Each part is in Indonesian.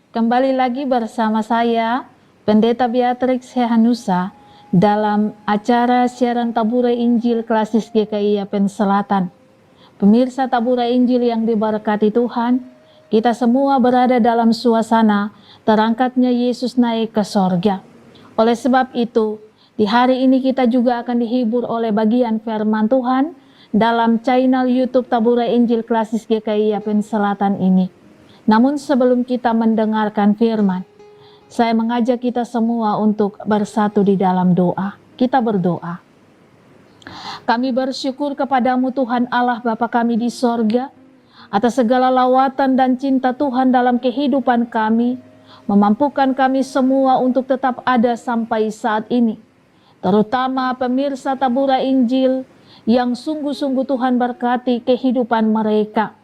Kembali lagi bersama saya, Pendeta Beatrix Hehanusa, dalam acara siaran Tabura Injil Klasis GKI Yapen Selatan. Pemirsa Tabura Injil yang diberkati Tuhan, kita semua berada dalam suasana terangkatnya Yesus naik ke sorga. Oleh sebab itu, di hari ini kita juga akan dihibur oleh bagian firman Tuhan dalam channel YouTube Tabura Injil Klasis GKI Yapen Selatan ini. Namun sebelum kita mendengarkan firman, saya mengajak kita semua untuk bersatu di dalam doa. Kita berdoa. Kami bersyukur kepadamu Tuhan Allah Bapa kami di sorga, atas segala lawatan dan cinta Tuhan dalam kehidupan kami, memampukan kami semua untuk tetap ada sampai saat ini. Terutama pemirsa Tabura Injil yang sungguh-sungguh Tuhan berkati kehidupan mereka.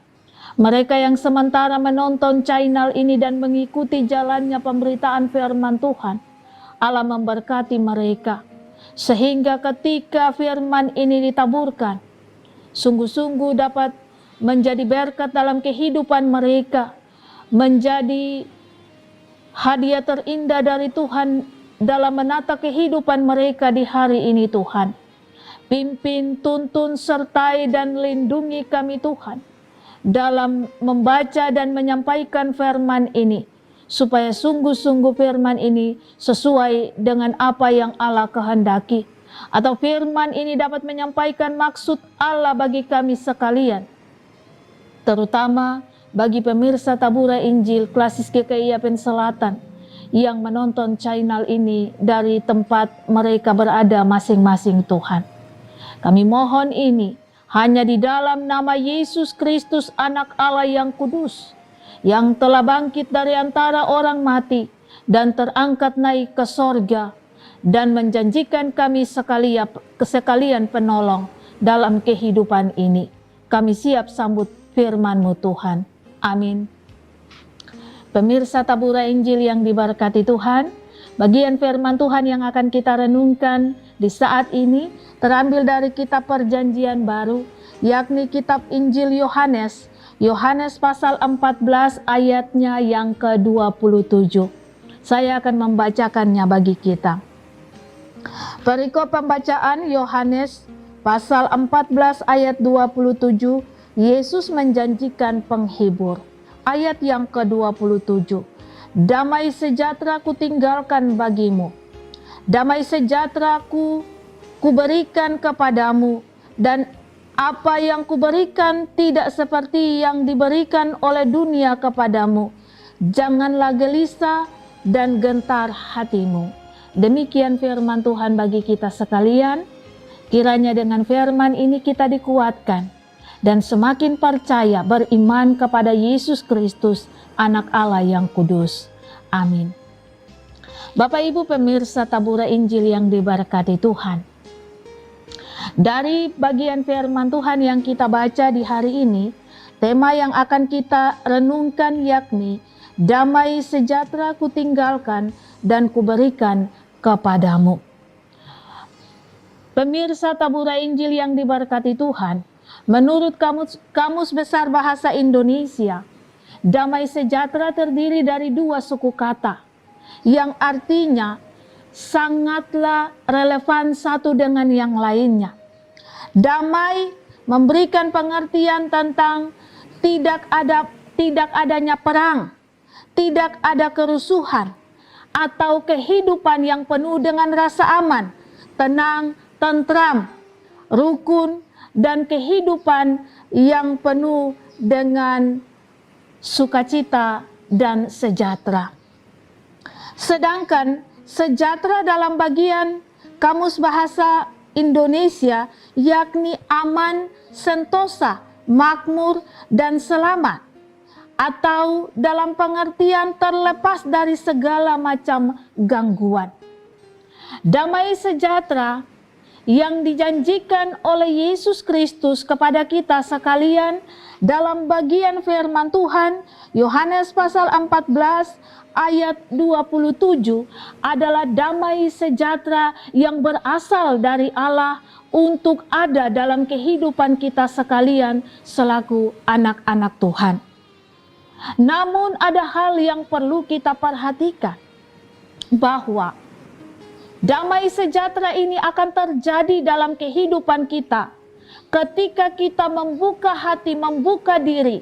Mereka yang sementara menonton channel ini dan mengikuti jalannya pemberitaan firman Tuhan, Allah memberkati mereka. Sehingga ketika firman ini ditaburkan, sungguh-sungguh dapat menjadi berkat dalam kehidupan mereka, menjadi hadiah terindah dari Tuhan dalam menata kehidupan mereka di hari ini Tuhan. Pimpin, tuntun, sertai dan lindungi kami Tuhan dalam membaca dan menyampaikan firman ini, supaya sungguh-sungguh firman ini sesuai dengan apa yang Allah kehendaki, atau firman ini dapat menyampaikan maksud Allah bagi kami sekalian, terutama bagi pemirsa Tabura Injil Klasis GKI Yapen Selatan yang menonton channel ini dari tempat mereka berada masing-masing Tuhan. Kami mohon ini hanya di dalam nama Yesus Kristus Anak Allah yang kudus, yang telah bangkit dari antara orang mati dan terangkat naik ke sorga, dan menjanjikan kami sekalian penolong dalam kehidupan ini. Kami siap sambut firman-Mu Tuhan. Amin. Pemirsa Tabura Injil yang diberkati Tuhan, bagian firman Tuhan yang akan kita renungkan di saat ini terambil dari kitab Perjanjian Baru, yakni kitab Injil Yohanes, Yohanes pasal 14 ayatnya yang ke-27. Saya akan membacakannya bagi kita. Perikop pembacaan Yohanes pasal 14 ayat 27, Yesus menjanjikan penghibur. Ayat yang ke-27, damai sejahtera kutinggalkan bagimu, damai sejahtera kuberikan kepadamu, dan apa yang kuberikan tidak seperti yang diberikan oleh dunia kepadamu. Janganlah gelisah dan gentar hatimu. Demikian firman Tuhan bagi kita sekalian. Kiranya dengan firman ini kita dikuatkan dan semakin percaya beriman kepada Yesus Kristus, Anak Allah yang kudus. Amin. Bapak Ibu pemirsa Tabura Injil yang diberkati Tuhan, dari bagian firman Tuhan yang kita baca di hari ini, tema yang akan kita renungkan yakni damai sejahtera kutinggalkan dan kuberikan kepadamu. Pemirsa Tabura Injil yang diberkati Tuhan, menurut Kamus Besar Bahasa Indonesia, damai sejahtera terdiri dari dua suku kata yang artinya sangatlah relevan satu dengan yang lainnya. Damai memberikan pengertian tentang tidak adanya perang, tidak ada kerusuhan, atau kehidupan yang penuh dengan rasa aman, tenang, tentram, rukun, dan kehidupan yang penuh dengan sukacita dan sejahtera. Sedangkan sejahtera dalam bagian Kamus Bahasa Indonesia yakni aman, sentosa, makmur, dan selamat, atau dalam pengertian terlepas dari segala macam gangguan. Damai sejahtera yang dijanjikan oleh Yesus Kristus kepada kita sekalian dalam bagian firman Tuhan Yohanes pasal 14 ayat 27 adalah damai sejahtera yang berasal dari Allah untuk ada dalam kehidupan kita sekalian selaku anak-anak Tuhan. Namun ada hal yang perlu kita perhatikan, bahwa damai sejahtera ini akan terjadi dalam kehidupan kita ketika kita membuka hati, membuka diri,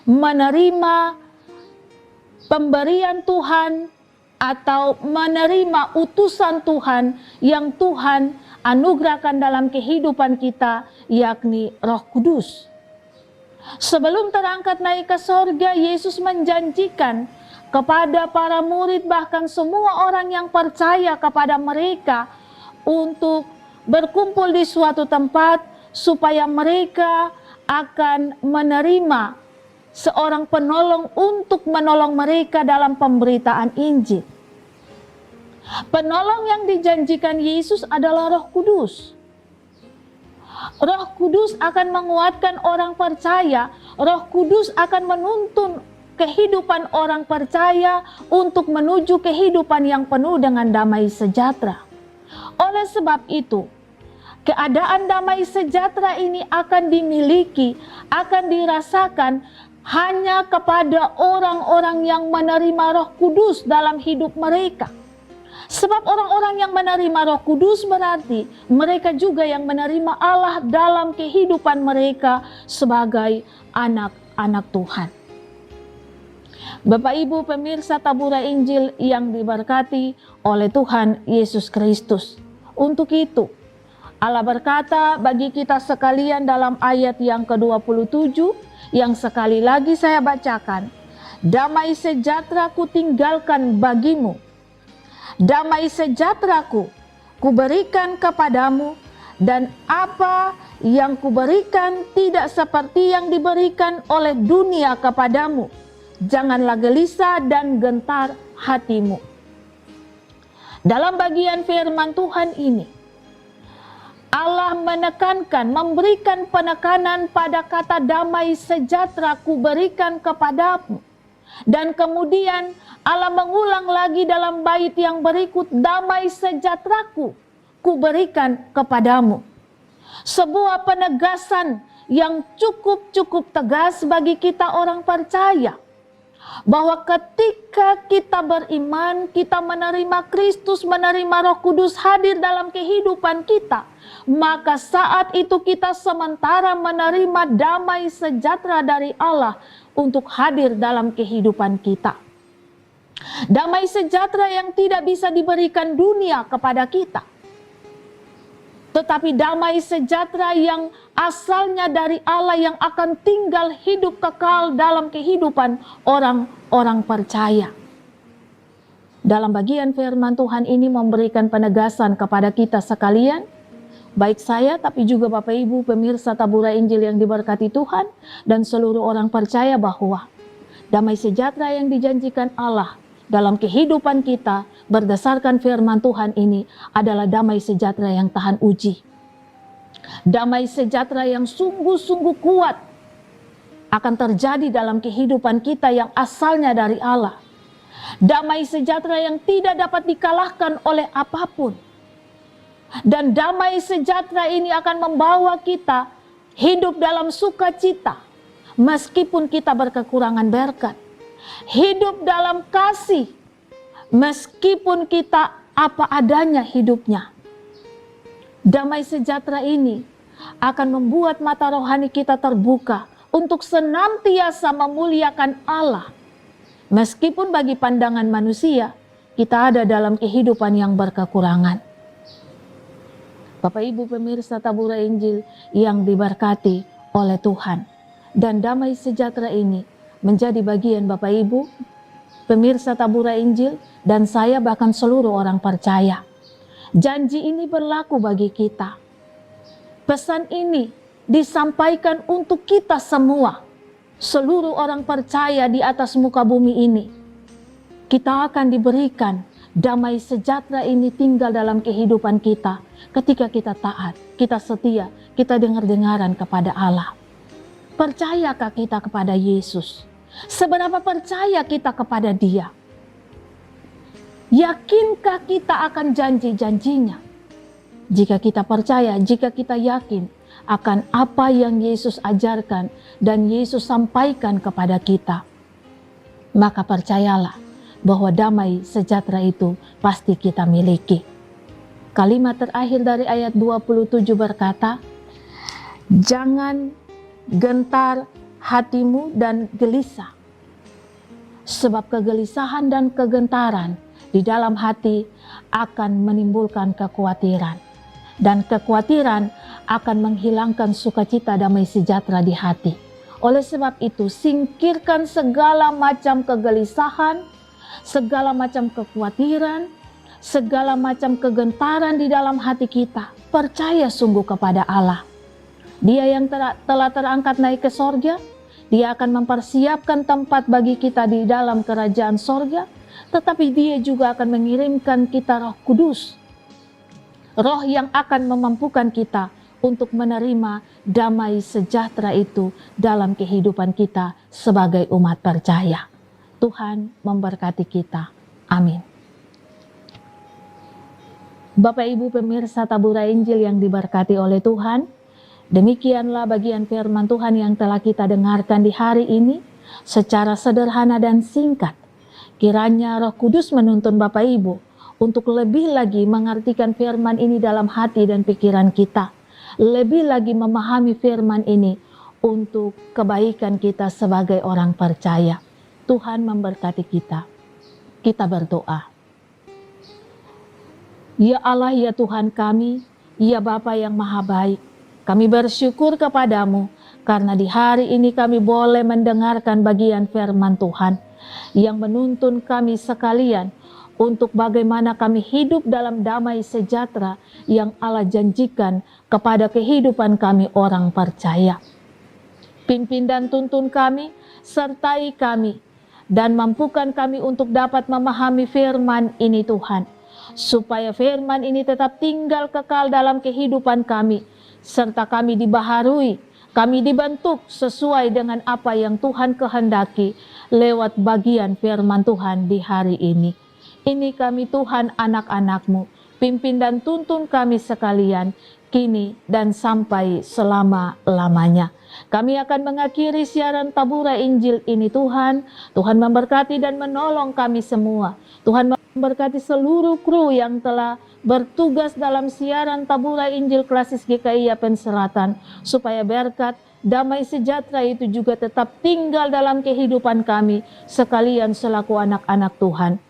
menerima pemberian Tuhan atau menerima utusan Tuhan yang Tuhan anugerahkan dalam kehidupan kita, yakni Roh Kudus. Sebelum terangkat naik ke sorga, Yesus menjanjikan kepada para murid, bahkan semua orang yang percaya kepada mereka, untuk berkumpul di suatu tempat supaya mereka akan menerima seorang penolong untuk menolong mereka dalam pemberitaan Injil. Penolong yang dijanjikan Yesus adalah Roh Kudus. Roh Kudus akan menguatkan orang percaya. Roh Kudus akan menuntun kehidupan orang percaya untuk menuju kehidupan yang penuh dengan damai sejahtera. Oleh sebab itu, keadaan damai sejahtera ini akan dimiliki, akan dirasakan hanya kepada orang-orang yang menerima Roh Kudus dalam hidup mereka. Sebab orang-orang yang menerima Roh Kudus berarti mereka juga yang menerima Allah dalam kehidupan mereka sebagai anak-anak Tuhan. Bapak Ibu pemirsa Tabura Injil yang diberkati oleh Tuhan Yesus Kristus. Untuk itu, Allah berkata bagi kita sekalian dalam ayat yang ke-27 yang sekali lagi saya bacakan, "Damai sejahtera-Ku tinggalkan bagimu. Damai sejahtera-Ku kuberikan kepadamu, dan apa yang kuberikan tidak seperti yang diberikan oleh dunia kepadamu. Janganlah gelisah dan gentar hatimu." Dalam bagian firman Tuhan ini, Allah menekankan, memberikan penekanan pada kata damai sejahtera kuberikan kepadamu. Dan kemudian Allah mengulang lagi dalam bait yang berikut, damai sejahtera-Ku kuberikan kepadamu. Sebuah penegasan yang cukup tegas bagi kita orang percaya, bahwa ketika kita beriman, kita menerima Kristus, menerima Roh Kudus hadir dalam kehidupan kita, maka saat itu kita sementara menerima damai sejahtera dari Allah untuk hadir dalam kehidupan kita. Damai sejahtera yang tidak bisa diberikan dunia kepada kita, tetapi damai sejahtera yang asalnya dari Allah, yang akan tinggal hidup kekal dalam kehidupan orang-orang percaya. Dalam bagian firman Tuhan ini memberikan penegasan kepada kita sekalian, baik saya tapi juga Bapak Ibu pemirsa Tabura Injil yang diberkati Tuhan dan seluruh orang percaya, bahwa damai sejahtera yang dijanjikan Allah dalam kehidupan kita berdasarkan firman Tuhan ini adalah damai sejahtera yang tahan uji. Damai sejahtera yang sungguh-sungguh kuat akan terjadi dalam kehidupan kita yang asalnya dari Allah. Damai sejahtera yang tidak dapat dikalahkan oleh apapun. Dan damai sejahtera ini akan membawa kita hidup dalam sukacita meskipun kita berkekurangan berkat. Hidup dalam kasih meskipun kita apa adanya hidupnya. Damai sejahtera ini akan membuat mata rohani kita terbuka untuk senantiasa memuliakan Allah. Meskipun bagi pandangan manusia kita ada dalam kehidupan yang berkekurangan. Bapak Ibu pemirsa Tabura Injil yang diberkati oleh Tuhan, dan damai sejahtera ini menjadi bagian Bapak Ibu pemirsa Tabura Injil dan saya, bahkan seluruh orang percaya. Janji ini berlaku bagi kita. Pesan ini disampaikan untuk kita semua, seluruh orang percaya di atas muka bumi ini. Kita akan diberikan damai sejahtera ini tinggal dalam kehidupan kita ketika kita taat, kita setia, kita dengar-dengaran kepada Allah. Percayakah kita kepada Yesus? Seberapa percaya kita kepada Dia? Yakinkah kita akan janji-janjinya? Jika kita percaya, jika kita yakin akan apa yang Yesus ajarkan dan Yesus sampaikan kepada kita, maka percayalah bahwa damai sejahtera itu pasti kita miliki. Kalimat terakhir dari ayat 27 berkata, jangan gentar hatimu dan gelisah, sebab kegelisahan dan kegentaran di dalam hati akan menimbulkan kekhawatiran, dan kekhawatiran akan menghilangkan sukacita damai sejahtera di hati. Oleh sebab itu, singkirkan segala macam kegelisahan, segala macam kekhawatiran, segala macam kegentaran di dalam hati kita. Percaya sungguh kepada Allah. Dia yang telah terangkat naik ke sorga, Dia akan mempersiapkan tempat bagi kita di dalam kerajaan sorga, tetapi Dia juga akan mengirimkan kita Roh Kudus, Roh yang akan memampukan kita untuk menerima damai sejahtera itu dalam kehidupan kita sebagai umat percaya. Tuhan memberkati kita. Amin. Bapak Ibu pemirsa Tabura Injil yang diberkati oleh Tuhan, demikianlah bagian firman Tuhan yang telah kita dengarkan di hari ini secara sederhana dan singkat. Kiranya Roh Kudus menuntun Bapak Ibu untuk lebih lagi mengartikan firman ini dalam hati dan pikiran kita. Lebih lagi memahami firman ini untuk kebaikan kita sebagai orang percaya. Tuhan memberkati kita. Kita berdoa. Ya Allah, ya Tuhan kami, ya Bapa yang maha baik, kami bersyukur kepadamu karena di hari ini kami boleh mendengarkan bagian firman Tuhan yang menuntun kami sekalian untuk bagaimana kami hidup dalam damai sejahtera yang Allah janjikan kepada kehidupan kami orang percaya. Pimpin dan tuntun kami, sertai kami, dan mampukan kami untuk dapat memahami firman ini Tuhan, supaya firman ini tetap tinggal kekal dalam kehidupan kami, serta kami dibaharui, kami dibentuk sesuai dengan apa yang Tuhan kehendaki lewat bagian firman Tuhan di hari ini. Ini kami Tuhan anak-anak-Mu, pimpin dan tuntun kami sekalian, kini dan sampai selama-lamanya. Kami akan mengakhiri siaran Tabura Injil ini Tuhan. Tuhan memberkati dan menolong kami semua. Tuhan memberkati seluruh kru yang telah bertugas dalam siaran Tabura Injil Klasis GKI Yapen Selatan, supaya berkat damai sejahtera itu juga tetap tinggal dalam kehidupan kami sekalian selaku anak-anak Tuhan.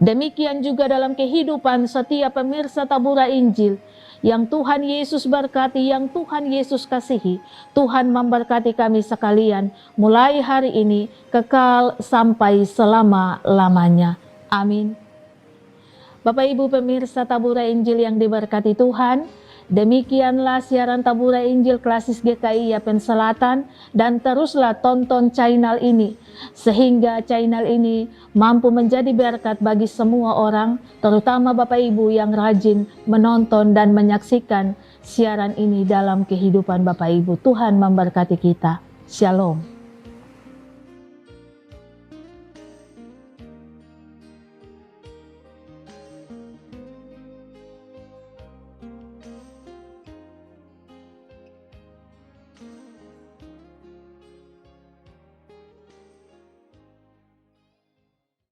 Demikian juga dalam kehidupan setiap pemirsa Tabura Injil yang Tuhan Yesus berkati, yang Tuhan Yesus kasihi. Tuhan memberkati kami sekalian mulai hari ini kekal sampai selama-lamanya. Amin. Bapak Ibu pemirsa Tabura Injil yang diberkati Tuhan, demikianlah siaran Tabura Injil Klasis GKI Yapen Selatan, dan teruslah tonton channel ini sehingga channel ini mampu menjadi berkat bagi semua orang, terutama Bapak Ibu yang rajin menonton dan menyaksikan siaran ini dalam kehidupan Bapak Ibu. Tuhan memberkati kita. Shalom.